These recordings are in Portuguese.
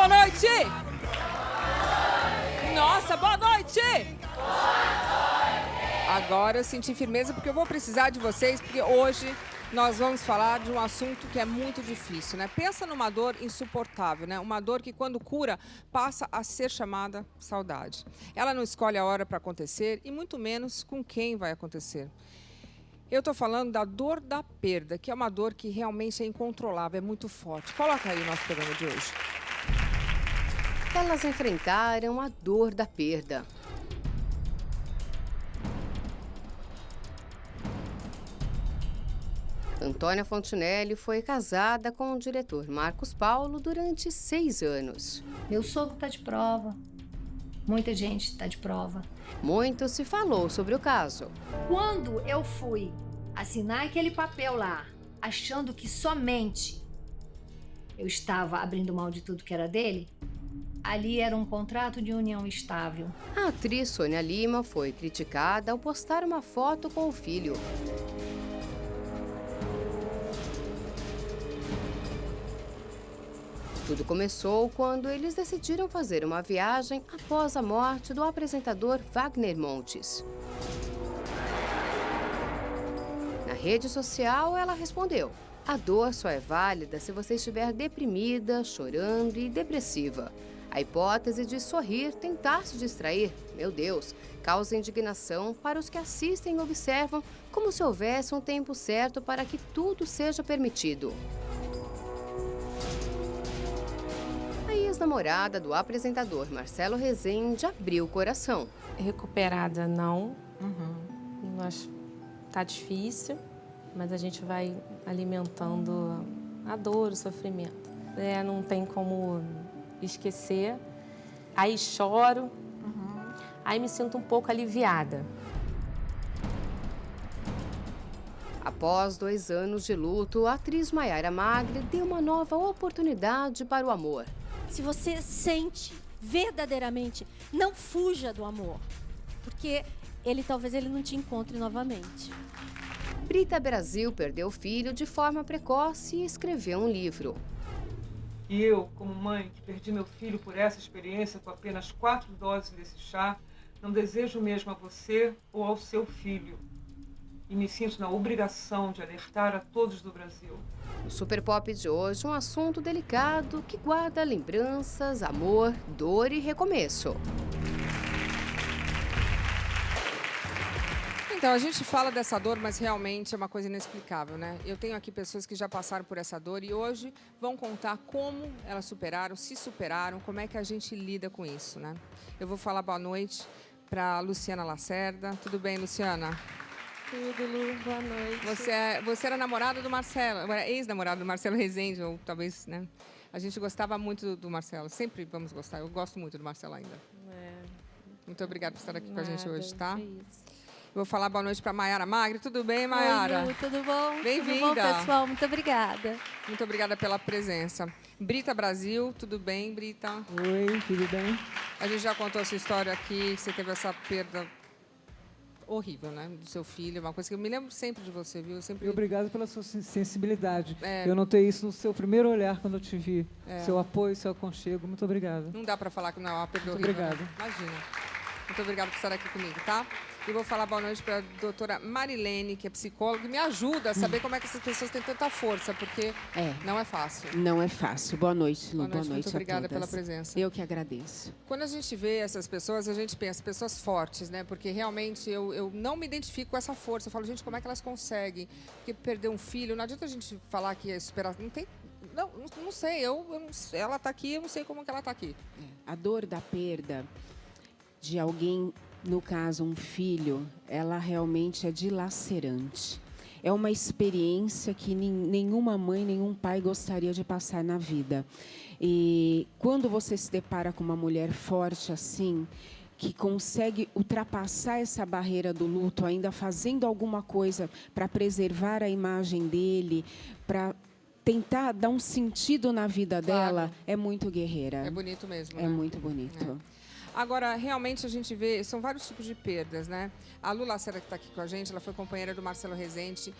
boa noite! Nossa, boa noite! Agora eu senti firmeza porque eu vou precisar de vocês, porque hoje nós vamos falar de um assunto que é muito difícil, né? Pensa numa dor insuportável, né? Uma dor que quando cura passa a ser chamada saudade. Ela não escolhe a hora para acontecer e muito menos com quem vai acontecer. Eu estou falando da dor da perda, que é uma dor que realmente é incontrolável, é muito forte. Coloca aí o nosso programa de hoje. Elas enfrentaram a dor da perda. Antônia Fontinelli foi casada com o diretor Marcos Paulo durante 6 anos. Meu sogro está de prova. Muita gente está de prova. Muito se falou sobre o caso. Quando eu fui assinar aquele papel lá, achando que somente eu estava abrindo mão de tudo que era dele, ali era um contrato de união estável. A atriz Sônia Lima foi criticada ao postar uma foto com o filho. Tudo começou quando eles decidiram fazer uma viagem após a morte do apresentador Wagner Montes. Na rede social, ela respondeu: "A dor só é válida se você estiver deprimida, chorando e depressiva. A hipótese de sorrir, tentar se distrair, meu Deus, causa indignação para os que assistem e observam como se houvesse um tempo certo para que tudo seja permitido." A ex-namorada do apresentador Marcelo Rezende abriu o coração. Recuperada, não. Nós tá difícil, mas a gente vai alimentando a dor, o sofrimento. Não tem como esquecer. Aí choro, aí me sinto um pouco aliviada. Após 2 anos de luto, a atriz Maiara Magre deu uma nova oportunidade para o amor. Se você sente verdadeiramente, não fuja do amor, porque talvez ele não te encontre novamente. Brita Brasil perdeu o filho de forma precoce e escreveu um livro. E eu, como mãe, que perdi meu filho por essa experiência com apenas 4 doses desse chá, não desejo mesmo a você ou ao seu filho. E me sinto na obrigação de alertar a todos do Brasil. No Super Pop de hoje, um assunto delicado que guarda lembranças, amor, dor e recomeço. Então, a gente fala dessa dor, mas realmente é uma coisa inexplicável, né? Eu tenho aqui pessoas que já passaram por essa dor e hoje vão contar como elas superaram, se superaram, como é que a gente lida com isso, né? Eu vou falar boa noite para Luciana Lacerda. Tudo bem, Luciana? Tudo, Lu, boa noite. Você era namorada do Marcelo, era ex-namorada do Marcelo Rezende, ou talvez, né? A gente gostava muito do Marcelo, sempre vamos gostar. Eu gosto muito do Marcelo ainda. Muito obrigada por estar aqui com a gente hoje, tá? É isso. Vou falar boa noite para Maiara Magre. Tudo bem, Maiara? Oi, Lu, tudo bom? Bem-vinda. Tudo bom, pessoal? Muito obrigada. Muito obrigada pela presença. Brita Brasil, tudo bem, Brita? Oi, tudo bem? A gente já contou a sua história aqui, que você teve essa perda horrível, né? Do seu filho, uma coisa que eu me lembro sempre de você, viu? E obrigado pela sua sensibilidade. Eu notei isso no seu primeiro olhar quando eu te vi. Seu apoio, seu aconchego. Muito obrigado. Não dá para falar que não é uma perda Muito horrível. obrigado. Né? Imagina. Muito obrigada por estar aqui comigo, tá? E vou falar boa noite para a doutora Marilene, que é psicóloga, e me ajuda a saber como é que essas pessoas têm tanta força, porque não é fácil. Não é fácil. Boa noite, Lu. Boa noite muito obrigada a todas. pela presença. Eu que agradeço. Quando a gente vê essas pessoas, a gente pensa, pessoas fortes, né? Porque realmente eu não me identifico com essa força. Eu falo, gente, como é que elas conseguem? Porque perder um filho, não adianta a gente falar que é superar. Não tem. Não sei, ela está aqui, eu não sei como que ela está aqui. A dor da perda de alguém, no caso um filho, ela realmente é dilacerante. É uma experiência que nenhuma mãe, nenhum pai gostaria de passar na vida. E quando você se depara com uma mulher forte assim, que consegue ultrapassar essa barreira do luto, ainda fazendo alguma coisa para preservar a imagem dele, para tentar dar um sentido na vida dela, é muito guerreira. É bonito mesmo, né? É muito bonito. Agora, realmente a gente vê, são vários tipos de perdas, né? A Lu Lacerda, que está aqui com a gente, ela foi companheira do Marcelo Rezende,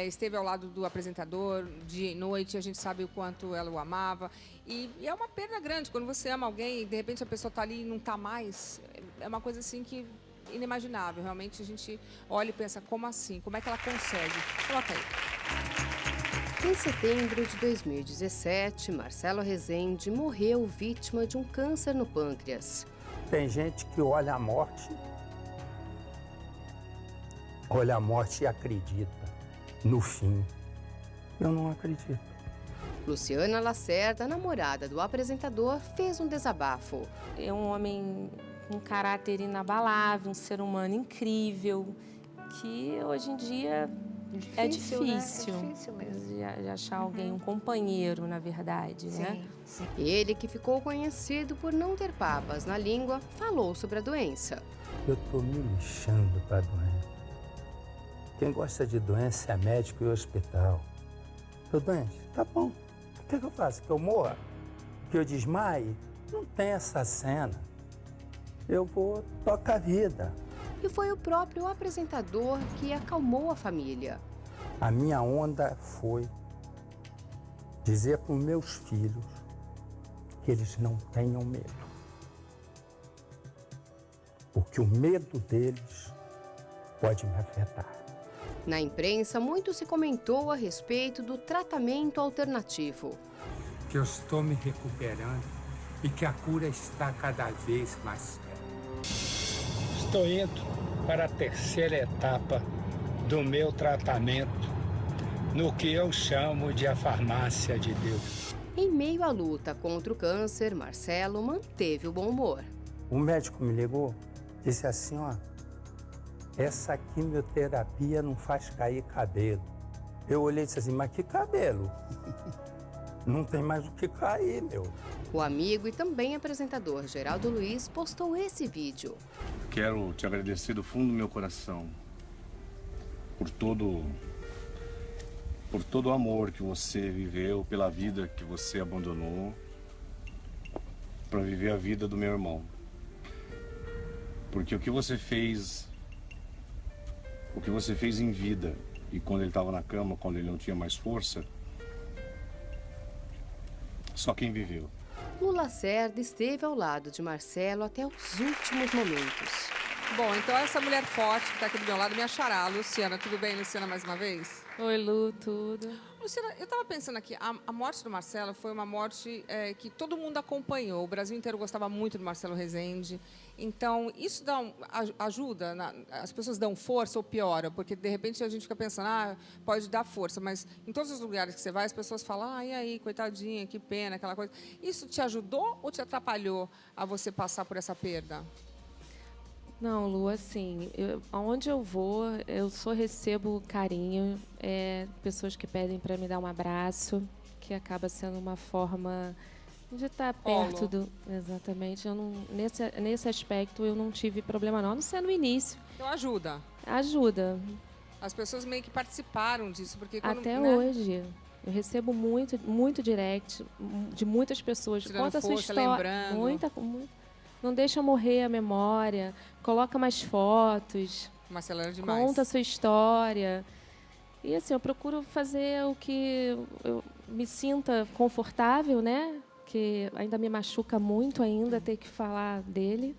esteve ao lado do apresentador de noite, a gente sabe o quanto ela o amava. E é uma perda grande, quando você ama alguém e de repente a pessoa está ali e não está mais, é uma coisa assim que inimaginável. Realmente a gente olha e pensa, como assim? Como é que ela consegue? Coloca aí. Em setembro de 2017, Marcelo Rezende morreu vítima de um câncer no pâncreas. Tem gente que olha a morte e acredita no fim. Eu não acredito. Luciana Lacerda, namorada do apresentador, fez um desabafo. É um homem com caráter inabalável, um ser humano incrível, que hoje em dia é difícil. Né? É difícil mesmo. De achar alguém, um companheiro, na verdade, né? Sim. Ele, que ficou conhecido por não ter papas na língua, falou sobre a doença. Eu tô me lixando pra doença. Quem gosta de doença é médico e hospital. Tô doente? Tá bom. O que eu faço? Que eu morra? Que eu desmaie? Não tem essa cena. Eu vou tocar a vida. E foi o próprio apresentador que acalmou a família. A minha onda foi dizer para os meus filhos que eles não tenham medo. Porque o medo deles pode me afetar. Na imprensa, muito se comentou a respeito do tratamento alternativo. Que eu estou me recuperando e que a cura está cada vez mais perto. Estou indo para a terceira etapa do meu tratamento, no que eu chamo de a farmácia de Deus. Em meio à luta contra o câncer, Marcelo manteve o bom humor. O médico me ligou, disse assim, ó, essa quimioterapia não faz cair cabelo. Eu olhei e disse assim, mas que cabelo? Não tem mais o que cair, meu. O amigo e também apresentador Geraldo Luiz postou esse vídeo. Quero te agradecer do fundo do meu coração por todo o amor que você viveu, pela vida que você abandonou para viver a vida do meu irmão. Porque o que você fez em vida e quando ele estava na cama, quando ele não tinha mais força, só quem viveu. Lula Lacerda esteve ao lado de Marcelo até os últimos momentos. Bom, então essa mulher forte que está aqui do meu lado me achará. Luciana, tudo bem, Luciana, mais uma vez? Oi, Lu, tudo. Luciana, eu estava pensando aqui, a morte do Marcelo foi uma morte que todo mundo acompanhou. O Brasil inteiro gostava muito do Marcelo Rezende. Então, isso ajuda? As pessoas dão força ou piora? Porque, de repente, a gente fica pensando, pode dar força. Mas, em todos os lugares que você vai, as pessoas falam, e aí, coitadinha, que pena, aquela coisa. Isso te ajudou ou te atrapalhou a você passar por essa perda? Não, Lu, assim, aonde eu vou, eu só recebo carinho, pessoas que pedem para me dar um abraço, que acaba sendo uma forma de estar perto do... Exatamente. Eu não, nesse aspecto, eu não tive problema não ser no início. Então ajuda? Ajuda. As pessoas meio que participaram disso, porque quando... Até hoje. Eu recebo muito direct de muitas pessoas. Tirando Conta a sua história. Lembrando. Muita. Não deixa morrer a memória, coloca mais fotos, Marcelo era demais. Conta a sua história. E assim, eu procuro fazer o que eu me sinta confortável, né? Que ainda me machuca muito ainda ter que falar dele.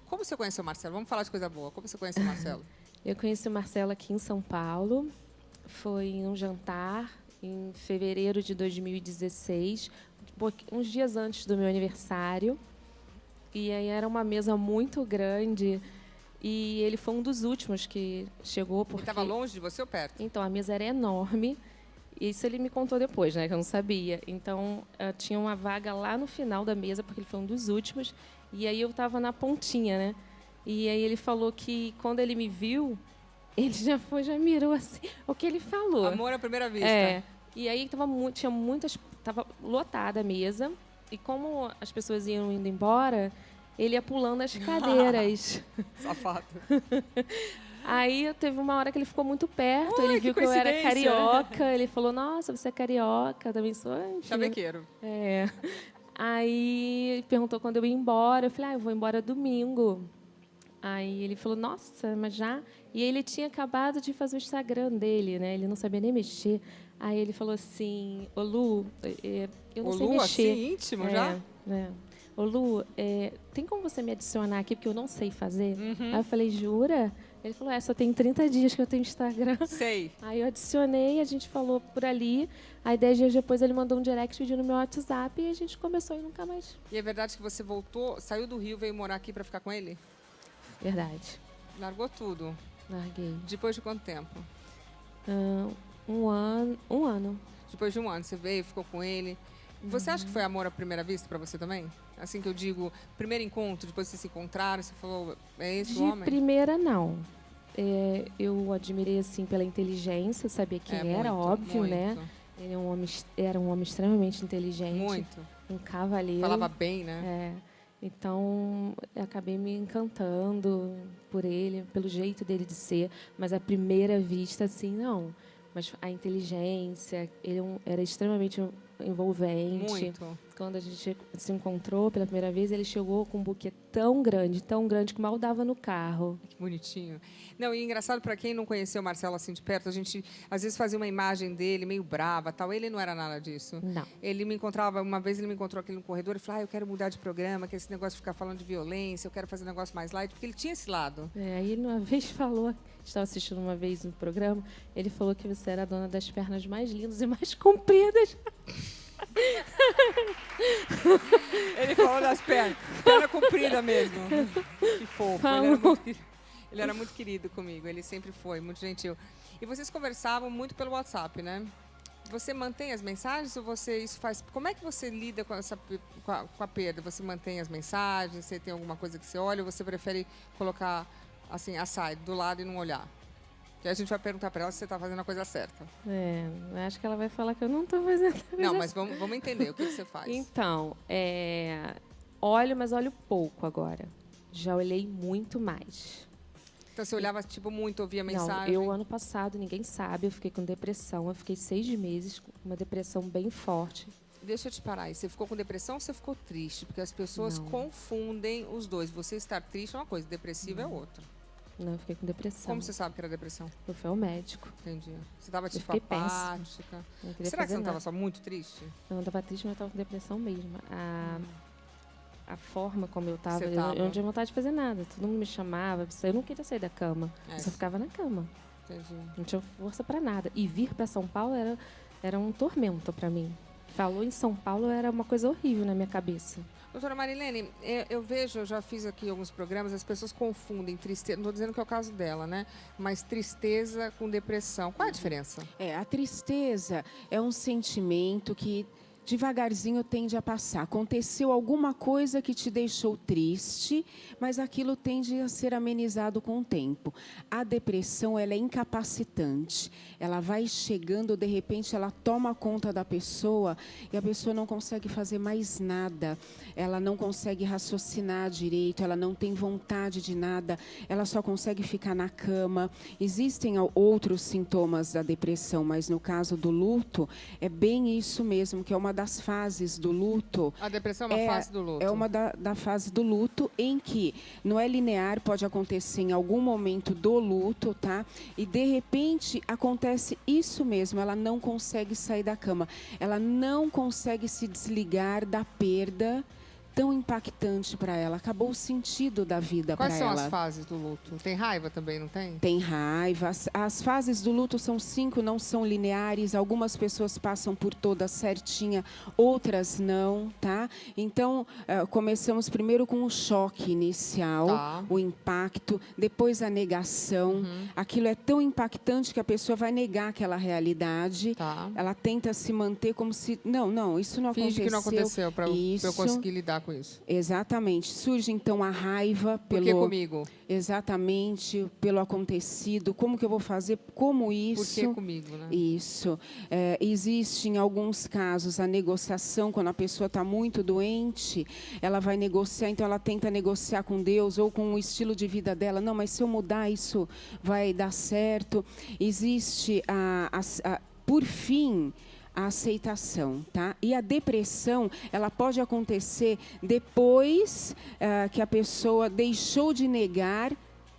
Como você conheceu o Marcelo? Vamos falar de coisa boa. Como você conheceu o Marcelo? Eu conheci o Marcelo aqui em São Paulo. Foi em um jantar em fevereiro de 2016, uns dias antes do meu aniversário. E aí era uma mesa muito grande e ele foi um dos últimos que chegou. Porque... Ele estava longe de você ou perto? Então, a mesa era enorme. Isso ele me contou depois, né? Que eu não sabia. Então, tinha uma vaga lá no final da mesa, porque ele foi um dos últimos. E aí eu estava na pontinha, né? E aí ele falou que quando ele me viu, ele já mirou assim. O que ele falou. Amor à primeira vista. E aí estava lotada a mesa. E como as pessoas iam indo embora, ele ia pulando as cadeiras. Safado. Aí teve uma hora que ele ficou muito perto, ele viu que eu era carioca. Ele falou, nossa, você é carioca, também sou. Chavequeiro. Aí perguntou quando eu ia embora. Eu falei, eu vou embora domingo. Aí ele falou, nossa, mas já? E ele tinha acabado de fazer o Instagram dele, né? Ele não sabia nem mexer. Aí ele falou assim, ô Lu, eu não sei mexer. Assim, íntimo já? Ô Lu, tem como você me adicionar aqui, porque eu não sei fazer? Aí eu falei, jura? Ele falou, só tem 30 dias que eu tenho Instagram. Sei. Aí eu adicionei, a gente falou por ali. Aí 10 dias depois ele mandou um direct pedindo meu WhatsApp e a gente começou e nunca mais. E é verdade que você voltou, saiu do Rio, veio morar aqui para ficar com ele? Verdade. Largou tudo? Larguei. Depois de quanto tempo? Um ano. Depois de um ano, você veio, ficou com ele. Você acha que foi amor à primeira vista para você também? Assim que eu digo, primeiro encontro, depois vocês se encontraram, você falou, é esse o homem? De primeira, não. Eu admirei, assim, pela inteligência, sabia quem era, muito, óbvio, muito. né? Ele era um homem extremamente inteligente. Muito. Um cavaleiro. Falava bem, né? Então, eu acabei me encantando por ele, pelo jeito dele de ser. Mas à primeira vista, assim, não. Mas a inteligência, ele era extremamente envolvente. Muito. Quando a gente se encontrou pela primeira vez, ele chegou com um buquê tão grande que mal dava no carro. Que bonitinho. Não, e engraçado, para quem não conheceu o Marcelo assim de perto, a gente às vezes fazia uma imagem dele meio brava, tal. Ele não era nada disso. Não. Ele me encontrava, uma vez ele me encontrou aqui no corredor e falou, eu quero mudar de programa, que esse negócio de ficar falando de violência, eu quero fazer um negócio mais light, porque ele tinha esse lado. Aí ele uma vez falou, estava assistindo uma vez no programa, ele falou que você era a dona das pernas mais lindas e mais compridas. Ele falou das pernas. Perna comprida mesmo. Que fofo. Ele era muito querido comigo. Ele sempre foi, muito gentil. E vocês conversavam muito pelo WhatsApp, né? Você mantém as mensagens ou isso faz... Como é que você lida com a perda? Você mantém as mensagens? Você tem alguma coisa que você olha ou você prefere colocar assim, aside, do lado e não olhar? E a gente vai perguntar para ela se você está fazendo a coisa certa. Acho que ela vai falar que eu não estou fazendo a coisa certa. Não, mas vamos entender o que você faz. Então, olho, mas olho pouco agora. Já olhei muito mais. Então, você olhava, muito, ouvia mensagem? Não, ano passado, ninguém sabe, eu fiquei com depressão. Eu fiquei 6 meses com uma depressão bem forte. Deixa eu te parar aí. Você ficou com depressão ou você ficou triste? Porque as pessoas confundem os dois. Você estar triste é uma coisa, depressiva é outra. Não, eu fiquei com depressão. Como você sabe que era depressão? Eu fui ao médico. Entendi. Você estava apática. Será que você não estava só muito triste? Eu não estava triste, mas eu estava com depressão mesmo. A forma como eu estava, eu não tinha vontade de fazer nada. Todo mundo me chamava, eu não queria sair da cama. Eu só ficava na cama. Entendi. Não tinha força para nada. E vir para São Paulo era um tormento para mim. Falou em São Paulo, era uma coisa horrível na minha cabeça. Doutora Marilene, eu já fiz aqui alguns programas, as pessoas confundem tristeza, não estou dizendo que é o caso dela, né? Mas tristeza com depressão. Qual é a diferença? A tristeza é um sentimento que devagarzinho tende a passar. Aconteceu alguma coisa que te deixou triste, mas aquilo tende a ser amenizado com o tempo. A depressão, ela é incapacitante. Ela vai chegando, de repente, ela toma conta da pessoa e a pessoa não consegue fazer mais nada. Ela não consegue raciocinar direito, ela não tem vontade de nada, ela só consegue ficar na cama. Existem outros sintomas da depressão, mas no caso do luto, é bem isso mesmo, que é uma das fases do luto. A depressão é uma fase do luto? É uma da fase do luto, em que não é linear, pode acontecer em algum momento do luto, tá? E, de repente, acontece isso mesmo, ela não consegue sair da cama, ela não consegue se desligar da perda tão impactante para ela. Acabou o sentido da vida para ela. Quais são as fases do luto? Tem raiva também, não tem? Tem raiva. As fases do luto são 5, não são lineares. Algumas pessoas passam por todas certinha, outras não, tá? Então, começamos primeiro com o choque inicial, o impacto, depois a negação. Aquilo é tão impactante que a pessoa vai negar aquela realidade. Ela tenta se manter como se... Não, isso não aconteceu. Finge que não aconteceu para eu conseguir lidar com isso. Exatamente. Surge, então, a raiva pelo... Por que comigo? Exatamente, pelo acontecido. Como que eu vou fazer? Como isso? Por que comigo, né? Isso. Existe, em alguns casos, a negociação. Quando a pessoa está muito doente, ela vai negociar, então ela tenta negociar com Deus ou com o estilo de vida dela. Não, mas se eu mudar, isso vai dar certo. Existe, por fim, a aceitação, tá? E a depressão, ela pode acontecer depois que a pessoa deixou de negar,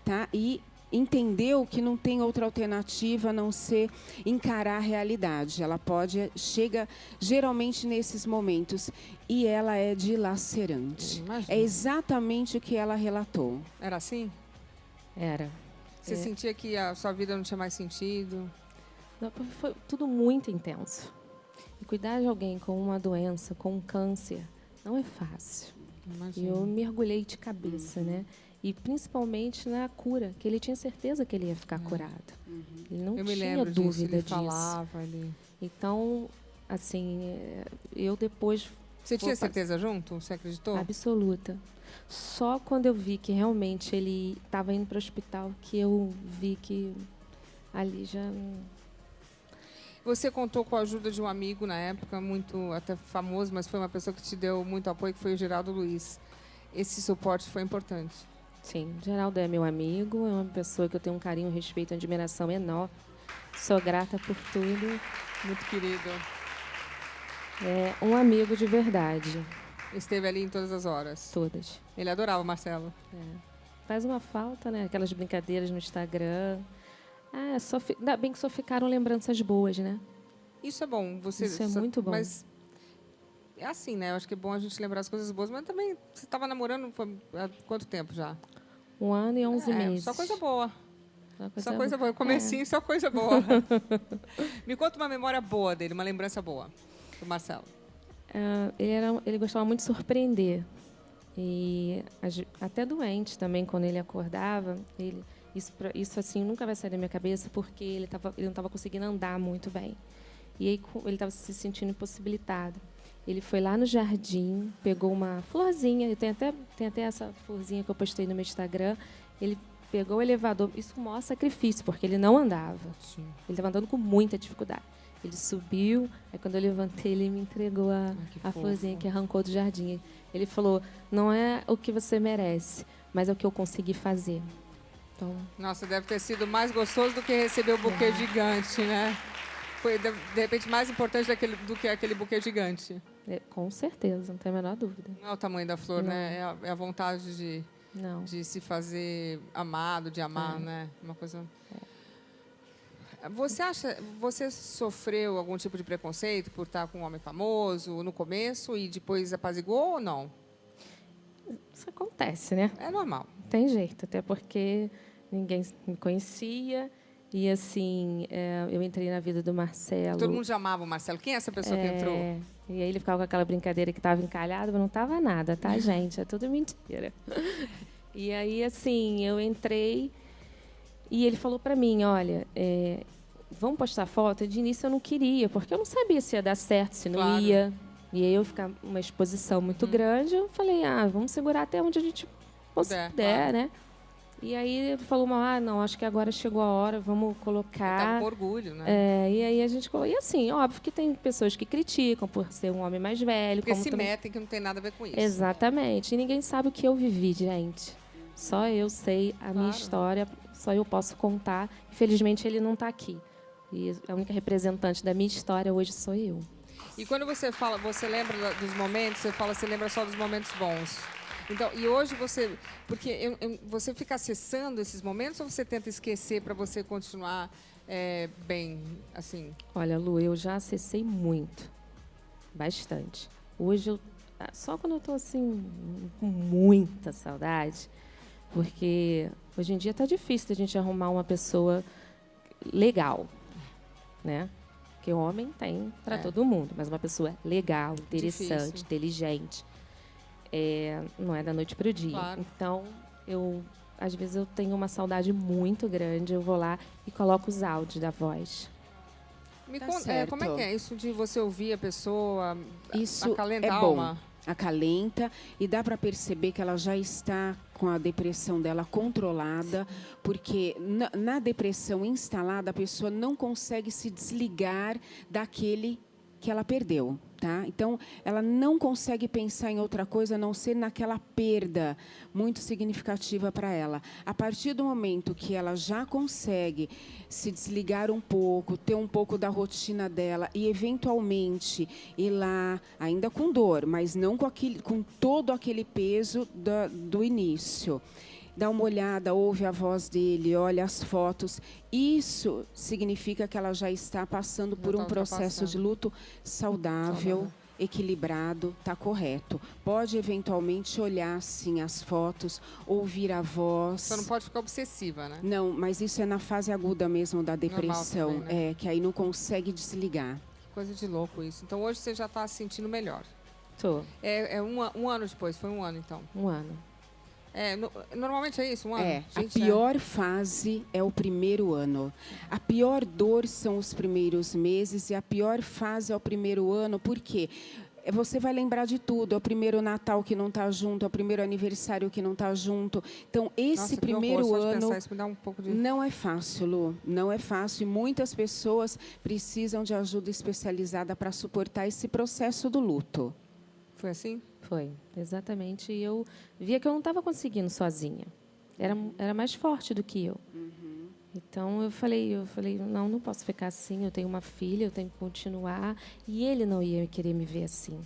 tá? E entendeu que não tem outra alternativa a não ser encarar a realidade. Ela chega geralmente nesses momentos e ela é dilacerante. É exatamente o que ela relatou. Era assim? Era. Você sentia que a sua vida não tinha mais sentido? Não, foi tudo muito intenso. E cuidar de alguém com uma doença, com um câncer, não é fácil. E eu mergulhei de cabeça, né? E principalmente na cura, que ele tinha certeza que ele ia ficar curado. Ele não tinha dúvida disso. Falava ali. Então, assim, eu depois... Você tinha certeza junto? Você acreditou? Absoluta. Só quando eu vi que realmente ele estava indo para o hospital que eu vi que ali já... Você contou com a ajuda de um amigo na época, muito até famoso, mas foi uma pessoa que te deu muito apoio, que foi o Geraldo Luiz. Esse suporte foi importante. Sim, Geraldo é meu amigo, é uma pessoa que eu tenho um carinho, um respeito, uma admiração enorme. Sou grata por tudo. Muito querido. É um amigo de verdade. Esteve ali em todas as horas? Todas. Ele adorava o Marcelo? Faz uma falta, né? Aquelas brincadeiras no Instagram. Ainda bem que só ficaram lembranças boas, né? Isso é bom. Isso é muito bom. Mas é assim, né? Eu acho que é bom a gente lembrar as coisas boas. Mas também, você estava namorando há quanto tempo já? 1 ano e 11 meses. Só coisa boa. Só coisa boa. Comecinho, só coisa boa. Me conta uma memória boa dele, uma lembrança boa do Marcelo. Ele gostava muito de surpreender. E até doente também, quando ele acordava, isso assim nunca vai sair da minha cabeça, porque ele não estava conseguindo andar muito bem. E aí ele estava se sentindo impossibilitado. Ele foi lá no jardim, pegou uma florzinha, tem até essa florzinha que eu postei no meu Instagram. Ele pegou o elevador, isso mostra sacrifício, porque ele não andava. Sim. Ele estava andando com muita dificuldade. Ele subiu, aí quando eu levantei, ele me entregou a florzinha que arrancou do jardim. Ele falou, não é o que você merece, mas é o que eu consegui fazer. Então... Nossa, deve ter sido mais gostoso do que receber o buquê gigante, né? Foi, de repente, mais importante do que aquele buquê gigante. Com certeza, não tem a menor dúvida. Não é o tamanho da flor, né? É a vontade de se fazer amado, de amar, né? Uma coisa... Você sofreu algum tipo de preconceito por estar com um homem famoso no começo e depois apaziguou ou não? Isso acontece, né? É normal. Tem jeito, até porque ninguém me conhecia. E, assim, eu entrei na vida do Marcelo. Todo mundo já amava o Marcelo. Quem é essa pessoa que entrou? E aí ele ficava com aquela brincadeira que estava encalhado, mas não estava nada, tá, gente? É tudo mentira. E aí, assim, eu entrei e ele falou para mim, olha, vamos postar foto? De início eu não queria, porque eu não sabia se ia dar certo, se não ia. E aí eu ficar uma exposição muito grande, eu falei, vamos segurar até onde a gente puder, né? E aí ele falou, não, acho que agora chegou a hora, vamos colocar... Tava com orgulho, né? E aí a gente colocou. E assim, óbvio que tem pessoas que criticam por ser um homem mais velho. Porque se metem que não tem nada a ver com isso. Exatamente. E ninguém sabe o que eu vivi, gente. Só eu sei a minha história, só eu posso contar. Infelizmente, ele não está aqui. E a única representante da minha história hoje sou eu. E quando você fala, você lembra dos momentos, você lembra só dos momentos bons. Então, e hoje você... Porque você fica acessando esses momentos ou você tenta esquecer para você continuar bem, assim? Olha, Lu, eu já acessei muito. Bastante. Hoje, só quando eu estou, assim, com muita saudade, porque hoje em dia está difícil a gente arrumar uma pessoa legal, né? Porque homem tem para todo mundo, mas uma pessoa legal, interessante, inteligente... não é da noite para o dia. Claro. Então, às vezes eu tenho uma saudade muito grande, eu vou lá e coloco os áudios da voz. Me conta, como é que é isso de você ouvir a pessoa, isso acalenta a bom. alma? Acalenta e dá para perceber que ela já está com a depressão dela controlada, porque na depressão instalada a pessoa não consegue se desligar daquele que ela perdeu. tá? Então, ela não consegue pensar em outra coisa a não ser naquela perda muito significativa para ela. A partir do momento que ela já consegue se desligar um pouco, ter um pouco da rotina dela e, eventualmente, ir lá, ainda com dor, mas não com todo aquele peso do início. Dá uma olhada, ouve a voz dele, olha as fotos. Isso significa que ela já está passando por um processo de luto saudável, equilibrado, está correto. Pode, eventualmente, olhar, sim, as fotos, ouvir a voz. Só não pode ficar obsessiva, né? Não, mas isso é na fase aguda mesmo da depressão, também, né? que aí não consegue desligar. Coisa de louco isso. Então, hoje você já está se sentindo melhor. Tô. É um ano depois, foi um ano, então. Um ano. Normalmente é isso, um ano. A pior fase é o primeiro ano. A pior dor são os primeiros meses e a pior fase é o primeiro ano. Por quê? Você vai lembrar de tudo. É o primeiro Natal que não está junto, é o primeiro aniversário que não está junto. Então, esse primeiro ano isso me dá um pouco de... não é fácil, Lu. Não é fácil. E muitas pessoas precisam de ajuda especializada para suportar esse processo do luto. Foi assim? Foi, exatamente. E eu via que eu não estava conseguindo sozinha. Era mais forte do que eu. Uhum. Então, eu falei, não posso ficar assim. Eu tenho uma filha, eu tenho que continuar. E ele não ia querer me ver assim.